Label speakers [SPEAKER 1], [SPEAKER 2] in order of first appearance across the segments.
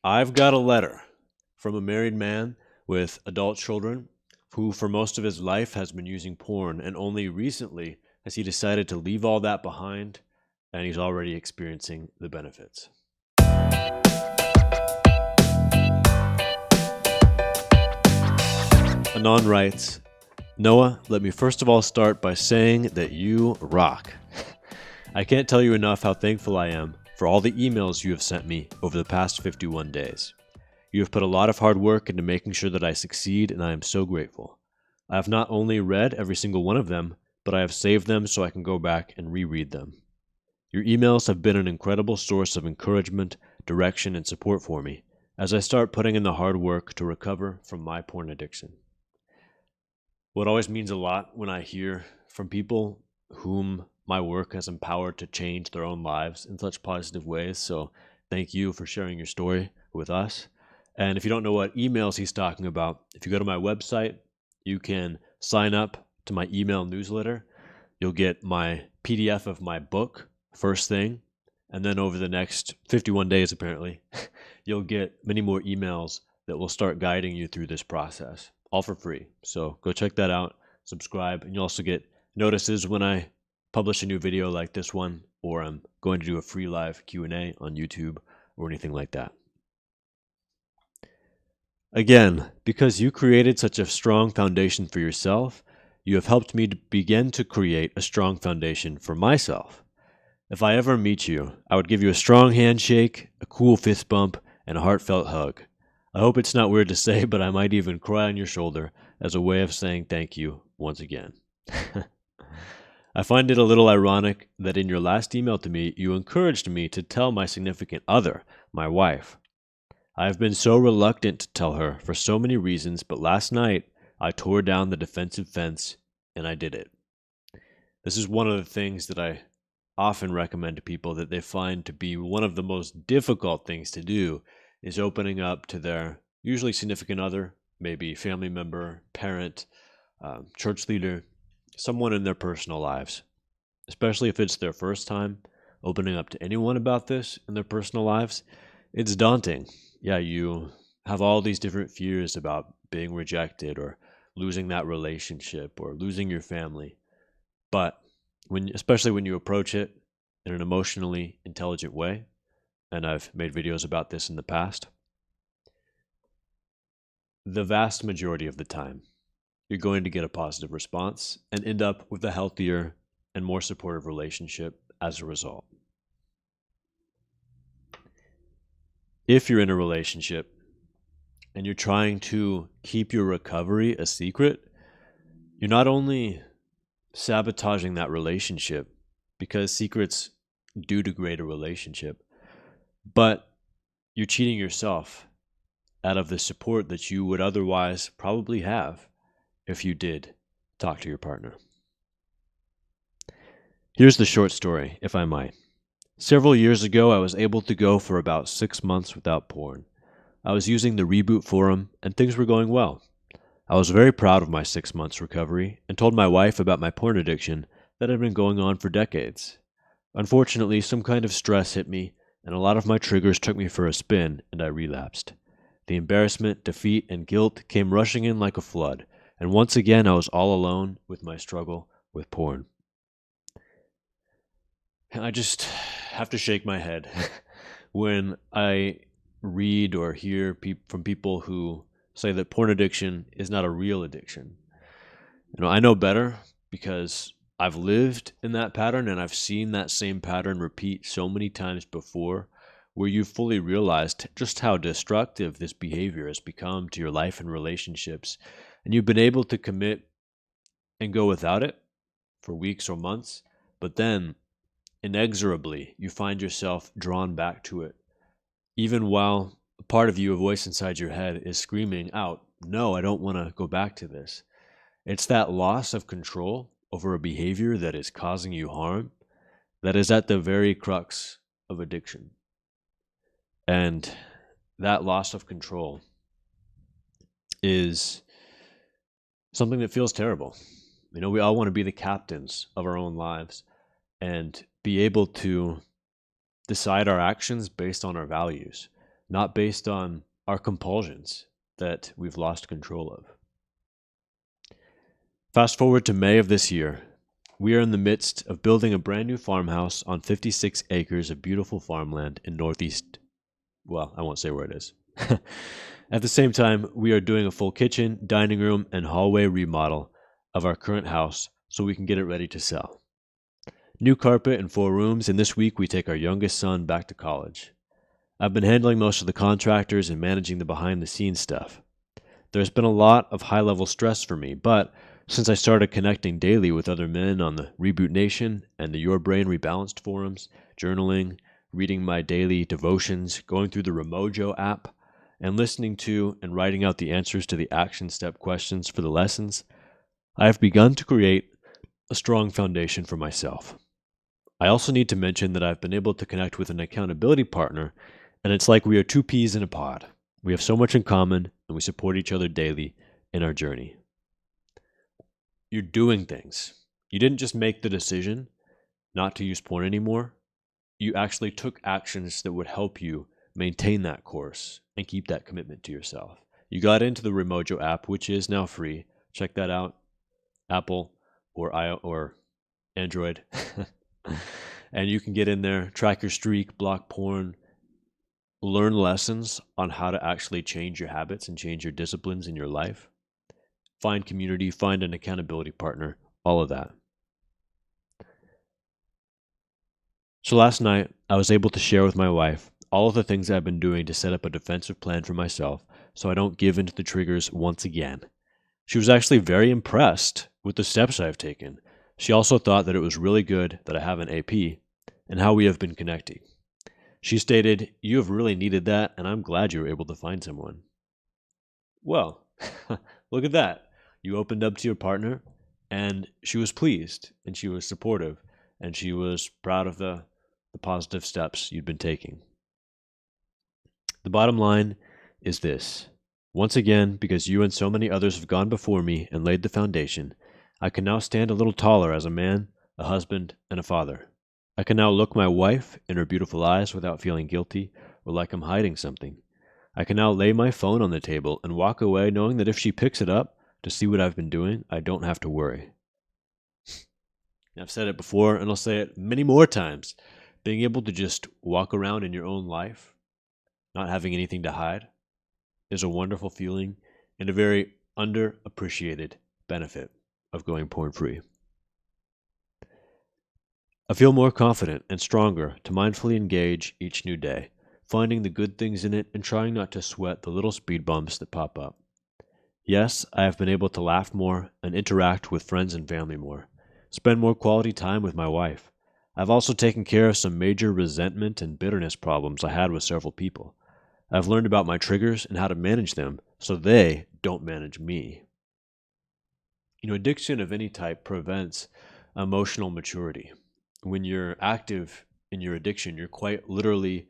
[SPEAKER 1] I've got a letter from a married man with adult children who, for most of his life, has been using porn, and only recently has he decided to leave all that behind, and he's already experiencing the benefits. Anon writes, Noah, let me first of all start by saying that you rock. I can't tell you enough how thankful I am for all the emails you have sent me over the past 51 days. You have put a lot of hard work into making sure that I succeed, and I am so grateful. I have not only read every single one of them, but I have saved them so I can go back and reread them. Your emails have been an incredible source of encouragement, direction, and support for me as I start putting in the hard work to recover from my porn addiction. What always means a lot when I hear from people whom my work has empowered to change their own lives in such positive ways. So thank you for sharing your story with us. And if you don't know what emails he's talking about, if you go to my website, you can sign up to my email newsletter. You'll get my PDF of my book first thing. And then over the next 51 days, apparently, you'll get many more emails that will start guiding you through this process, all for free. So go check that out, subscribe, and you'll also get notices when I publish a new video like this one, or I'm going to do a free live Q&A on YouTube or anything like that. Again, because you created such a strong foundation for yourself, you have helped me to begin to create a strong foundation for myself. If I ever meet you, I would give you a strong handshake, a cool fist bump, and a heartfelt hug. I hope it's not weird to say, but I might even cry on your shoulder as a way of saying thank you once again. I find it a little ironic that in your last email to me, you encouraged me to tell my significant other, my wife. I have been so reluctant to tell her for so many reasons, but last night I tore down the defensive fence and I did it. This is one of the things that I often recommend to people that they find to be one of the most difficult things to do is opening up to their usually significant other, maybe family member, parent, church leader, someone in their personal lives, especially if it's their first time opening up to anyone about this in their personal lives. It's daunting. Yeah, you have all these different fears about being rejected or losing that relationship or losing your family. But especially when you approach it in an emotionally intelligent way, and I've made videos about this in the past, the vast majority of the time, you're going to get a positive response and end up with a healthier and more supportive relationship as a result. If you're in a relationship and you're trying to keep your recovery a secret, you're not only sabotaging that relationship, because secrets do degrade a relationship, but you're cheating yourself out of the support that you would otherwise probably have if you did talk to your partner. Here's the short story, if I might. Several years ago, I was able to go for about 6 months without porn. I was using the Reboot forum, and things were going well. I was very proud of my 6 months recovery and told my wife about my porn addiction that had been going on for decades. Unfortunately, some kind of stress hit me, and a lot of my triggers took me for a spin, and I relapsed. The embarrassment, defeat, and guilt came rushing in like a flood, and once again I was all alone with my struggle with porn. I just have to shake my head when I read or hear from people who say that porn addiction is not a real addiction. I know better because I've lived in that pattern and I've seen that same pattern repeat so many times before, where you've fully realized just how destructive this behavior has become to your life and relationships, and you've been able to commit and go without it for weeks or months, but then inexorably you find yourself drawn back to it, even while a part of you, a voice inside your head, is screaming out, no, I don't want to go back to this. It's that loss of control over a behavior that is causing you harm that is at the very crux of addiction. And that loss of control is something that feels terrible. We all want to be the captains of our own lives and be able to decide our actions based on our values, not based on our compulsions that we've lost control of. Fast forward to May of this year. We are in the midst of building a brand new farmhouse on 56 acres of beautiful farmland in northeast. Well, I won't say where it is. At the same time, we are doing a full kitchen, dining room, and hallway remodel of our current house so we can get it ready to sell. New carpet in 4 rooms, and this week we take our youngest son back to college. I've been handling most of the contractors and managing the behind-the-scenes stuff. There's been a lot of high-level stress for me, but since I started connecting daily with other men on the Reboot Nation and the Your Brain Rebalanced forums, journaling, reading my daily devotions, going through the Remojo app, and listening to and writing out the answers to the action step questions for the lessons, I have begun to create a strong foundation for myself. I also need to mention that I've been able to connect with an accountability partner, and it's like we are 2 peas in a pod. We have so much in common, and we support each other daily in our journey. You're doing things. You didn't just make the decision not to use porn anymore. You actually took actions that would help you maintain that course and keep that commitment to yourself. You got into the Remojo app, which is now free. Check that out. Apple or Android. And you can get in there, track your streak, block porn, learn lessons on how to actually change your habits and change your disciplines in your life. Find community, find an accountability partner, all of that. So last night, I was able to share with my wife all of the things I've been doing to set up a defensive plan for myself so I don't give into the triggers once again. She was actually very impressed with the steps I've taken. She also thought that it was really good that I have an AP and how we have been connecting. She stated, "You have really needed that, and I'm glad you were able to find someone." Well, look at that. You opened up to your partner, and she was pleased, and she was supportive, and she was proud of the positive steps you'd been taking. The bottom line is this. Once again, because you and so many others have gone before me and laid the foundation, I can now stand a little taller as a man, a husband, and a father. I can now look my wife in her beautiful eyes without feeling guilty or like I'm hiding something. I can now lay my phone on the table and walk away knowing that if she picks it up to see what I've been doing, I don't have to worry. I've said it before, and I'll say it many more times. Being able to just walk around in your own life, not having anything to hide, is a wonderful feeling and a very underappreciated benefit of going porn-free. I feel more confident and stronger to mindfully engage each new day, finding the good things in it and trying not to sweat the little speed bumps that pop up. Yes, I have been able to laugh more and interact with friends and family more, spend more quality time with my wife. I've also taken care of some major resentment and bitterness problems I had with several people. I've learned about my triggers and how to manage them so they don't manage me. Addiction of any type prevents emotional maturity. When you're active in your addiction, you're quite literally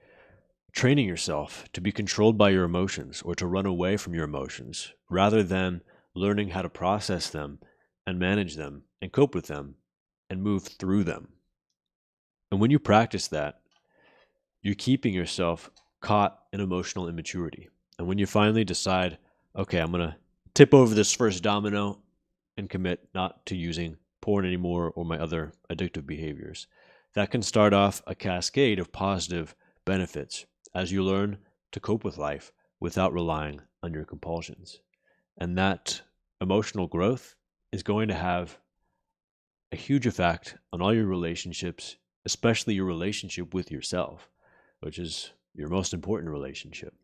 [SPEAKER 1] training yourself to be controlled by your emotions or to run away from your emotions rather than learning how to process them and manage them and cope with them and move through them. And when you practice that, you're keeping yourself caught in emotional immaturity. And when you finally decide, okay, I'm going to tip over this first domino and commit not to using porn anymore or my other addictive behaviors, that can start off a cascade of positive benefits as you learn to cope with life without relying on your compulsions. And that emotional growth is going to have a huge effect on all your relationships, especially your relationship with yourself, which is your most important relationship.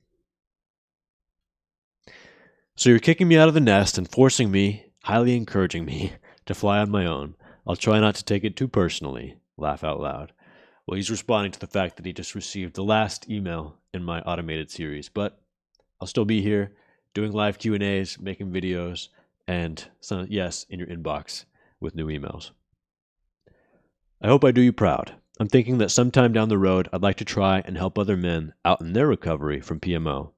[SPEAKER 1] So you're kicking me out of the nest and forcing me, highly encouraging me, to fly on my own. I'll try not to take it too personally. Laugh out loud. Well, he's responding to the fact that he just received the last email in my automated series, but I'll still be here doing live Q&As, making videos, and yes, in your inbox with new emails. I hope I do you proud. I'm thinking that sometime down the road, I'd like to try and help other men out in their recovery from PMO.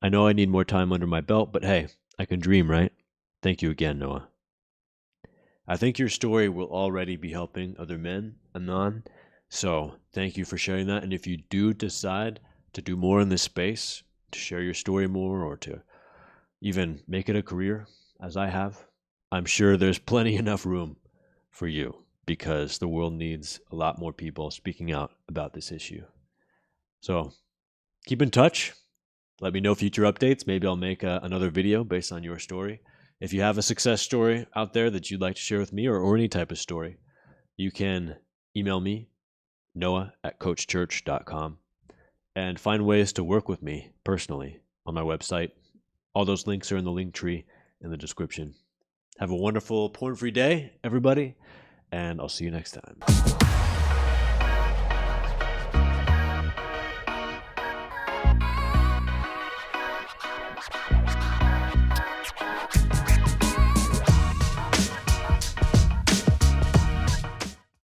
[SPEAKER 1] I know I need more time under my belt, but hey, I can dream, right? Thank you again, Noah. I think your story will already be helping other men, Anon. So thank you for sharing that. And if you do decide to do more in this space, to share your story more, or to even make it a career, as I have, I'm sure there's plenty enough room for you because the world needs a lot more people speaking out about this issue. So keep in touch. Let me know future updates. Maybe I'll make another video based on your story. If you have a success story out there that you'd like to share with me, or any type of story, you can email me, noah@coachchurch.com, and find ways to work with me personally on my website. All those links are in the link tree in the description. Have a wonderful porn-free day, everybody, and I'll see you next time.